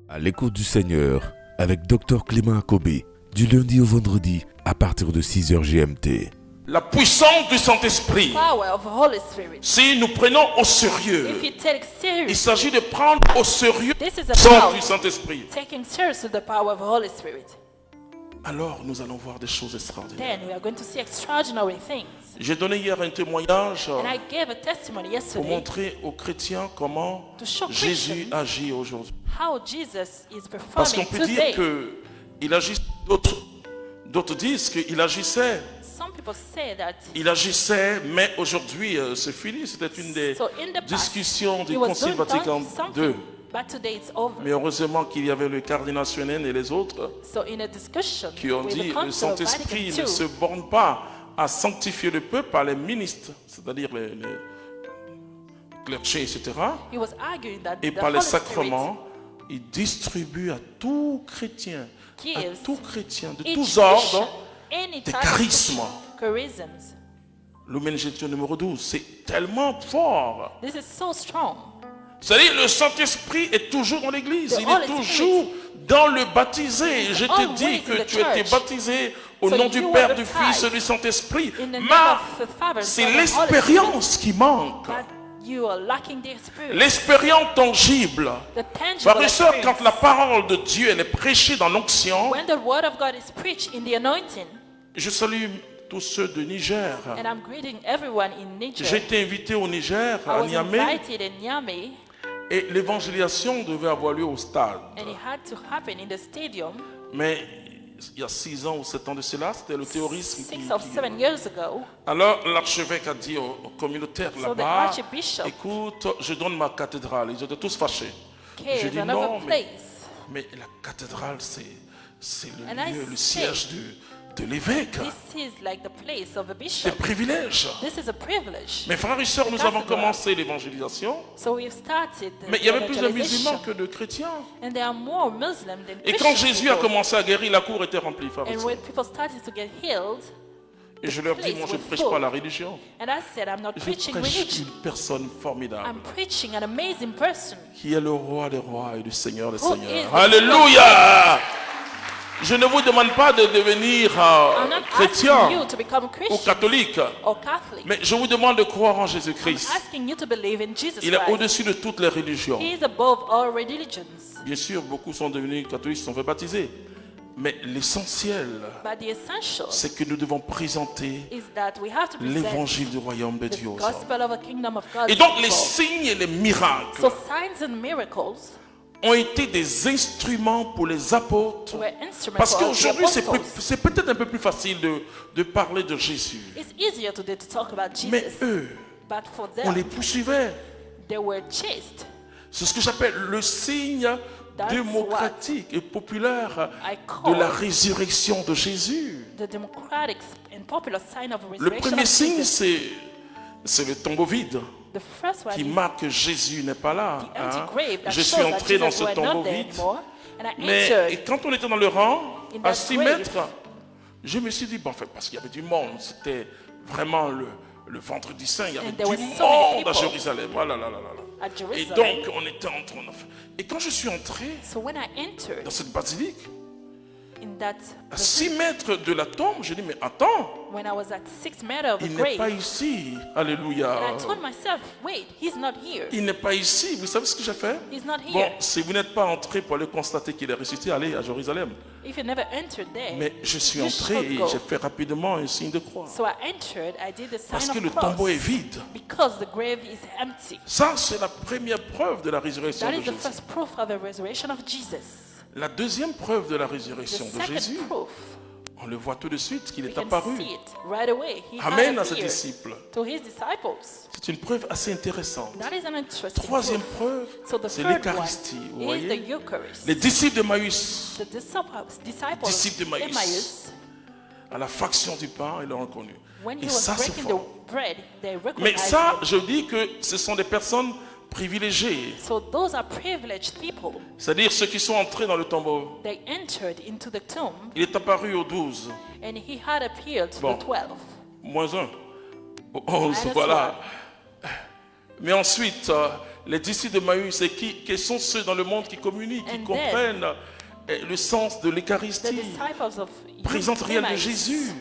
À l'écoute du Seigneur, avec Dr Clément Akobé, du lundi au vendredi, à partir de 6h GMT. La puissance du Saint-Esprit, Power of the Holy Spirit. si nous prenons au sérieux, If you take il serious, s'agit de prendre au sérieux this is la puissance about du Saint-Esprit. taking seriously the power of the Holy Spirit. Alors nous allons voir des choses extraordinaires. Then we are going to see extraordinary things. J'ai donné hier un témoignage And I gave a testimony pour yesterday montrer aux chrétiens comment to show Jésus Christians agit aujourd'hui. how Jesus is Parce qu'on performing peut dire today. qu'il agit, d'autres disent qu'il agissait. Some people say that Il agissait, mais aujourd'hui c'est fini. C'était une des so in the past discussions he du was Concile doing Vatican something, II. but today it's over. Mais heureusement qu'il y avait le cardinal Suenen et les autres So in a discussion qui ont with dit the le Council of Saint-Esprit Vatican ne se II, borne pas à sanctifier le peuple par les ministres, c'est-à-dire les clergés, etc. he was arguing that Et the par les Holy Spirit sacrements, il distribue à tout chrétien, gives de each tous Christian ordres, any des type charismes. of charisms. Lumen Gentium numéro 12, c'est tellement fort. This is so strong. C'est-à-dire le Saint-Esprit est toujours dans l'église, The il Holy est toujours dans le baptisé. Je te always dis in que the tu as été church. baptisé au So nom du you Père, were du baptized Fils et du Saint-Esprit. in the name Mais of the Father, c'est Son, and Holy l'expérience qui manque. But you are lacking the Spirit. L'expérience tangible. The tangible Frères et sœurs, experience. quand la parole de Dieu elle est prêchée dans l'onction, When the word of God is preached in the anointing, je salue tous ceux de Niger. and I'm greeting everyone in Niger. J'ai été invité au Niger, I à was Niamey, invited in Niamey, et l'évangélisation devait avoir lieu au stade. and it had to happen in the stadium Mais il y a 6 ans ou 7 ans de cela, c'était le terrorisme 6 or 7 years ago. Alors l'archevêque a dit aux communautaires So the là-bas, archbishop écoute, je donne ma cathédrale. Ils étaient tous fâchés. J'ai gave dit another non, mais place. la cathédrale, c'est And le I lieu, le say, siège de l'évêque. This is like the place of a C'est un bishop. privilège. This is a privilege. Mes frères et sœurs, nous avons commencé l'évangélisation, So we've started the mais il y avait plus de evangelization. musulmans que de chrétiens. And there are more Muslims than Et quand Christian Jésus a people. commencé à guérir, la cour était remplie, frères et And sœurs. when people started to get healed, Et je leur dis, moi je ne prêche pas la religion. and I said, I'm not Je preaching prêche religion. une personne formidable, I'm preaching an amazing person. qui est le roi des rois et le Seigneur des Who seigneurs. is the Alléluia! Je ne vous demande pas de devenir I'm not chrétien asking you to become ou Christian catholique, or Catholic. mais je vous demande de croire en I'm Jésus-Christ. asking you to believe in Jesus Il est Christ. au-dessus de toutes les religions. He is above all religions. Bien sûr, beaucoup sont devenus catholiques, se sont fait baptiser. Mais l'essentiel, But the essential c'est que nous devons présenter is that we have to present l'évangile du royaume de the Dieu aux hommes. gospel of a kingdom of God. Et donc to les people. signes et les miracles So signs and miracles ont été des instruments pour les apôtres. were instrumental Parce to the qu'aujourd'hui, apostles. c'est peut-être un peu plus facile de parler de Jésus. It's easier today to talk about Jesus. Mais eux, But for on them, les poursuivait. they were chased. C'est ce que j'appelle le signe That's démocratique et populaire I de call la résurrection de Jésus. the democratic and popular sign of Le resurrection premier of signe, Jesus. c'est le tombeau vide The first one qui is marque que Jésus n'est pas là. the empty hein. grave that Je suis shows that entré dans Jesus ce were tombeau not there vide. anymore. And I Mais entered et quand on était dans le rang, in à that 6 grave. mètres, je me suis dit, bon, en fait, parce qu'il y avait du monde, c'était vraiment le vendredi saint, il y avait And du there were so many monde à people. Jérusalem. Voilà, là, là, là, là. at Et Jerusalem. donc, on était en train de faire. Et quand je suis entré So when I entered dans cette basilique, in that, à 6 mètres de la tombe, je dis, mais attends, when I was at 6 meters of the il n'est pas grave, ici. Alléluia. and I told myself, wait, he's not here. Il n'est pas ici. Vous savez ce que j'ai fait? He's not Bon, here. si vous n'êtes pas entré pour aller constater qu'il est ressuscité, allez à Jérusalem. If you never entered there, Mais je suis you entré should et go. j'ai fait rapidement un signe de croix. So I entered, I did the Parce sign que of le cross tombeau est vide. because the grave is empty. Ça, c'est la première preuve de la résurrection That de is the Jésus. first proof of the resurrection of Jesus. La deuxième preuve de la The résurrection de second Jésus, proof, on le voit tout de suite qu'il we est can apparu. see it right away. He Amen had à ses appeared disciples. to his disciples. C'est une preuve assez intéressante. That is an interesting Troisième proof. preuve, So the c'est third l'Eucharistie. Vous one is the voyez? Eucharist. Les disciples de Maïs, The disciples disciples de Maïs. Emmaus, à la fraction du pain, ils l'ont reconnu. when he Et was ça, c'est breaking fort. the bread, they Mais recognized ça, him. je dis que ce sont des personnes privilégiées. So those are privileged people. C'est-à-dire ceux qui sont entrés dans le tombeau. They entered into the tomb, Il est apparu aux 12, and he had appeared to Bon. the 12. moins 1, aux 11, Minus voilà. Mais ensuite, les disciples de Maüs, qui sont ceux dans le monde qui communiquent, qui And then, comprennent le sens de The l'Eucharistie, disciples of présence réelle de Emmaus. Jésus.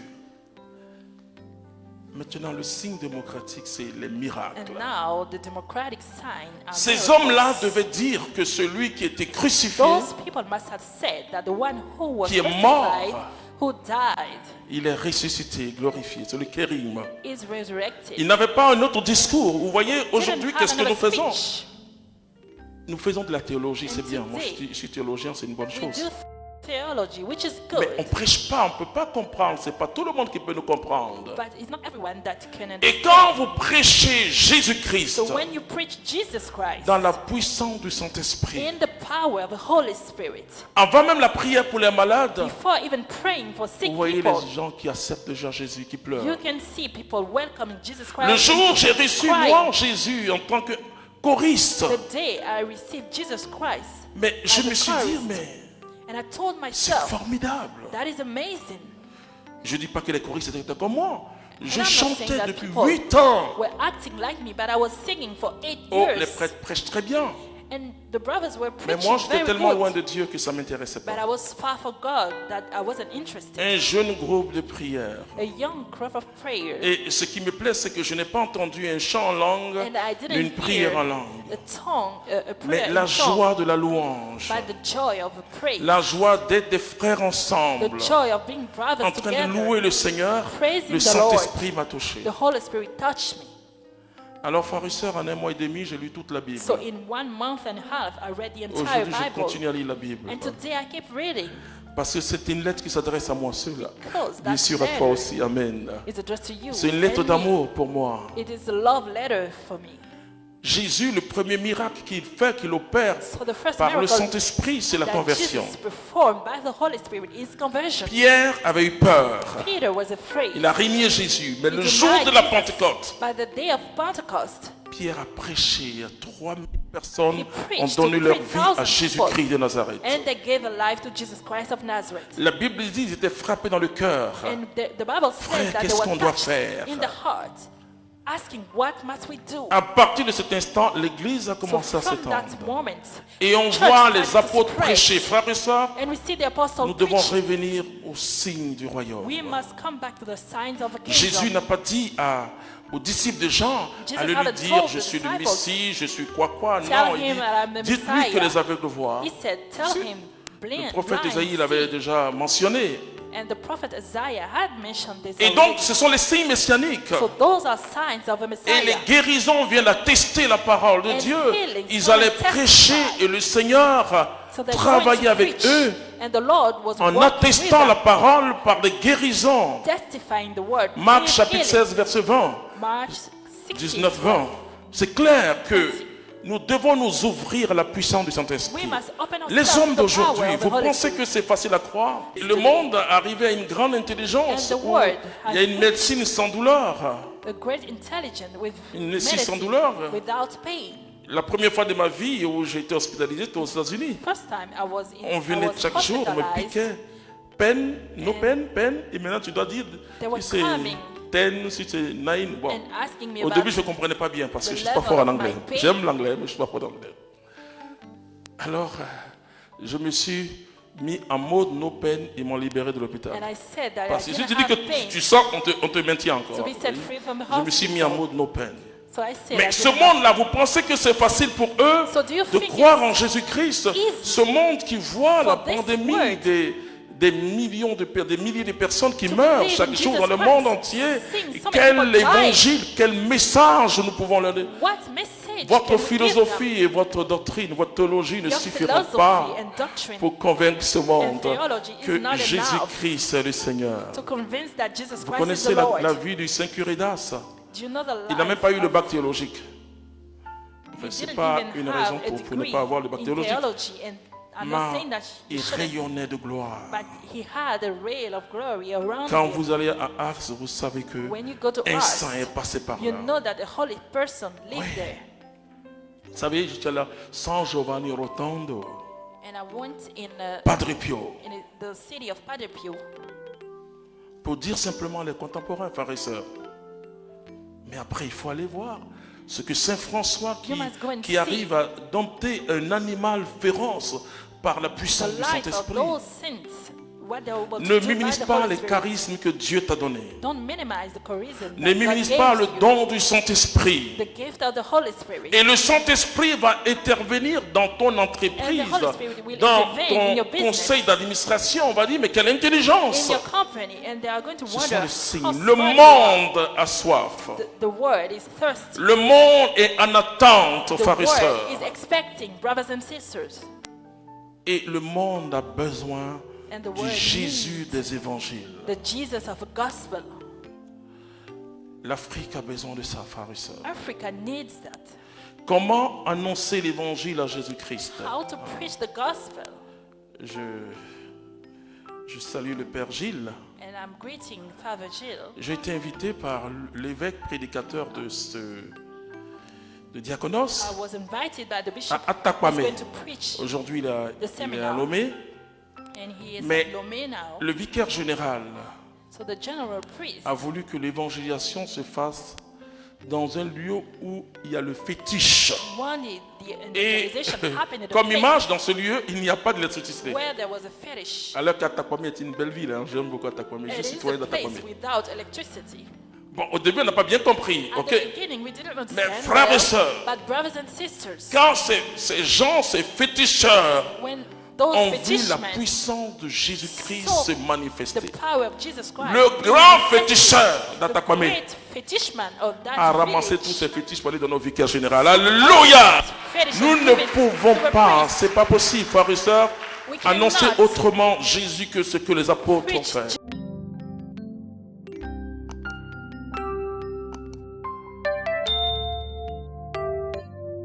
Maintenant, le signe démocratique, c'est les miracles. And now the democratic sign are Ces miracles. hommes-là devaient dire que celui qui était crucifié, Those people must have said that the one who was Qui est crucified, mort. who died, il est ressuscité, glorifié, c'est le kérim. is resurrected. Il n'avait pas un autre discours. Vous voyez, aujourd'hui, Didn't qu'est-ce have que nous another faisons? speech. Nous faisons de la théologie, c'est And bien. Moi, today, je suis théologien, c'est une bonne We chose. do theology, which is Mais on good, prêche pas, on ne peut pas comprendre. C'est pas tout le monde qui peut nous comprendre. but it's not everyone that can Et quand understand. vous prêchez Jésus-Christ So when you preach Jesus Christ dans la puissance du Saint-Esprit, in the power of the Holy Spirit, avant même la prière pour les malades, before even praying for sick vous voyez people, les gens qui acceptent déjà Jésus, qui pleurent. you can see people welcoming Jesus Christ. Le jour où and j'ai reçu crying. moi Jésus en tant que choriste, The day I received Jesus Christ, mais je as a me suis dit, chorist, mais and I told c'est myself, formidable. that is amazing. Je ne dis pas que les choristes étaient comme moi. Je And I'm not chantais saying that depuis people 8 ans. were acting like me, but I was singing for 8 Oh, les years. prêtres prêchent très bien. And the brothers were Mais preaching moi, j'étais very tellement good, loin de Dieu que ça ne m'intéressait but I pas. was far from God that I wasn't interested. Un jeune groupe de prière. A young crowd of prayers, Et ce qui me plaît, c'est que je n'ai pas entendu un chant en langue, and I une didn't prière hear en langue. a tongue, a Mais prayer la in tongue, joie de la louange, but the joy of the praise, la joie d'être des frères the ensemble, joy of being brothers en train de together. louer le Seigneur, Praising le the Saint-Esprit m'a touché. The Holy Spirit touched me. Alors, frères et sœurs, en un mois et demi, j'ai lu toute la Bible. So in 1 month and a half, I read the entire Aujourd'hui, je Bible. continue à lire la Bible. And today I keep reading. Parce que c'est une lettre qui s'adresse à moi seul. Because Bien that sûr, à toi letter aussi. Amen. is addressed to you. C'est une lettre and me. d'amour pour moi. It is a love letter for me. Jésus, le premier miracle qu'il fait, qu'il opère So the first par le miracle Saint-Esprit, c'est la that conversion. Jesus performed by the Holy Spirit is conversion. Pierre avait eu peur. Peter was afraid. Il a renié Jésus. Mais He le denied jour de la Jesus. Pentecôte, By the day of Pentecost, Pierre a prêché. 3000 personnes He preached ont donné to leur vie 3,000 à Jésus-Christ de Nazareth. and they gave a life to Jesus Christ of Nazareth. La Bible dit qu'ils étaient frappés dans le cœur. And the Bible Frère, says that they qu'est-ce were qu'on doit touched faire? in the heart, asking, what must we do? À partir de cet instant, l'Église a So commencé à from s'étendre. that moment, Et on church voit started les to apôtres spread. prêcher. Frères et sœurs, And we see the apostles nous devons preaching. revenir au signe du royaume. We must come back to the signs of a kingdom. Jésus n'a pas dit aux disciples de Jean, Jesus allez lui hadn't dire, told je the suis le disciples, Messie, je suis quoi. Tell Non, il him I'm dit, the dites-lui que Messiah. les aveugles voient. He said, tell Si. him, Le blind, prophète blind, Isaïe l'avait see. déjà mentionné. And the prophet Isaiah had mentioned this Et already. donc, ce sont les signes messianiques. So those are signs of a Et Messiah. les guérisons viennent attester la parole de And Dieu. healings Ils come allaient and prêcher testify. et le Seigneur So they're travaillait going to avec preach. eux And the Lord was en working attestant with la them, parole par des guérisons. testifying the word. Marc through chapitre healing. 16, verset 20, March 16. 19-20. C'est clair que nous devons nous ouvrir à la puissance du Saint-Esprit. We must open Les ourselves hommes to the power d'aujourd'hui, of the vous Holy pensez Spirit. que c'est facile à croire? Le monde arrivé à une grande intelligence And the où world il y a une médecine sans douleur. A great intelligence with Une médecine sans medicine douleur. without pain. La première fois de ma vie où j'ai été hospitalisé, c'était aux États-Unis. First time I was On venait chaque jour, on me piquait. Peine, no peine, peine. Et maintenant, tu dois dire They were si c'est coming 10, si c'est 9. Bon. and asking me Au about début, je ne comprenais pas bien parce que the je ne suis pas level fort en of anglais. my pain. J'aime l'anglais, mais je ne suis pas fort en anglais. Alors, je me suis mis en mode no peine. Ils m'ont libéré de l'hôpital. and I said that Parce I que si didn't tu dis que have pain tu sors, on te maintient to encore. be set free from the Je me suis mis en hospital. mode no peine. So I said Mais I ce didn't have- monde-là, vous pensez que c'est facile pour eux So do you de think croire it's en Jésus-Christ? easy Ce monde qui voit la for this pandémie world des millions des milliers de personnes qui to meurent believe chaque in jour Jesus dans le Christ, monde entier. seeing so many Quel people dying. évangile, quel message nous pouvons leur donner? What message Votre can we give them? philosophie et votre doctrine, votre théologie ne Your suffiront philosophy pas and doctrine pour convaincre ce monde theology is que not enough Jésus-Christ est le Seigneur. to convince that Jesus Vous Christ is connaissez the Lord. la vie du Saint curé d'Ars? Do you know the Il n'a life même pas eu le of- bac théologique. He Ce n'est didn't pas even une have raison a pour ne degree pas avoir le bac in théologique. theology, and I'm not Mais saying that he il shouldn't, rayonnait de gloire. but he had a ray of glory around Quand him. vous allez à Ars, vous savez que When you go to un Ars, saint est passé par you là. know that a holy person lived Ouais. there. Vous savez, j'étais là, San Giovanni Rotondo, And I went Padre Pio, in the city of Padre Pio pour dire simplement les contemporains, frères et sœurs. Mais après, il faut aller voir. Ce que Saint François You must go and qui see arrive à dompter un animal féroce par la the puissance du life of Saint-Esprit. those saints, what they were able Ne to do by minimise the pas Holy les Spirit. charismes que Dieu t'a donnés. Don't minimize the charism Ne that God minimise gave pas le to you. don du Saint-Esprit. The gift of the Holy Spirit. Et le Saint-Esprit va intervenir dans ton entreprise, And the Holy Spirit will dans intervene in your ton business. conseil d'administration. On va dire, mais quelle intelligence! In your company, and they are going to Ce sont wonder les signes. how Le smart you are. monde a soif. The word is thirsty. Le monde est en attente, The frères et word sœurs. is expecting, brothers and sisters. Et le monde a besoin And the du word Jésus des évangiles. the Jesus of the gospel. L'Afrique a besoin de ça, frères et sœurs. Africa needs that. Comment annoncer l'évangile à Jésus-Christ? How to preach the gospel. Je salue le Père Gilles. And I'm greeting Father Jill. J'ai été invité par l'évêque prédicateur de Diaconos I was invited by the bishop. à He's Takwame. going to preach, Aujourd'hui, il est à seminar. Lomé. and he is Mais at Lomé now. le vicaire général So the general priest a voulu que l'évangélisation se fasse dans un lieu où il y a le fétiche. wanted the Et evangelization happen in a comme place image, dans ce lieu, il n'y a pas d'électricité. where there was a fetish. Alors qu'Atakwame est une belle ville, hein. J'aime beaucoup Atakwame. Je It suis is citoyen a place d'Atakwame. without electricity. Bon, au début, on n'a pas bien compris. At Ok. the beginning, we didn't understand. frères et well, sœurs, but brothers and sisters, Quand ces gens, ces féticheurs, when those ont vu la fetishmen puissance de Jésus-Christ saw se the manifester, power of Jesus Christ, le grand féticheur the d'Atakwame great fetishman of that a ramassé village, tous ces fétiches pour aller dans nos vicaires généraux. Alléluia! Nous ne pouvons pas, c'est pas possible, frères et sœurs, We cannot annoncer autrement Jésus que ce que les apôtres ont preach fait.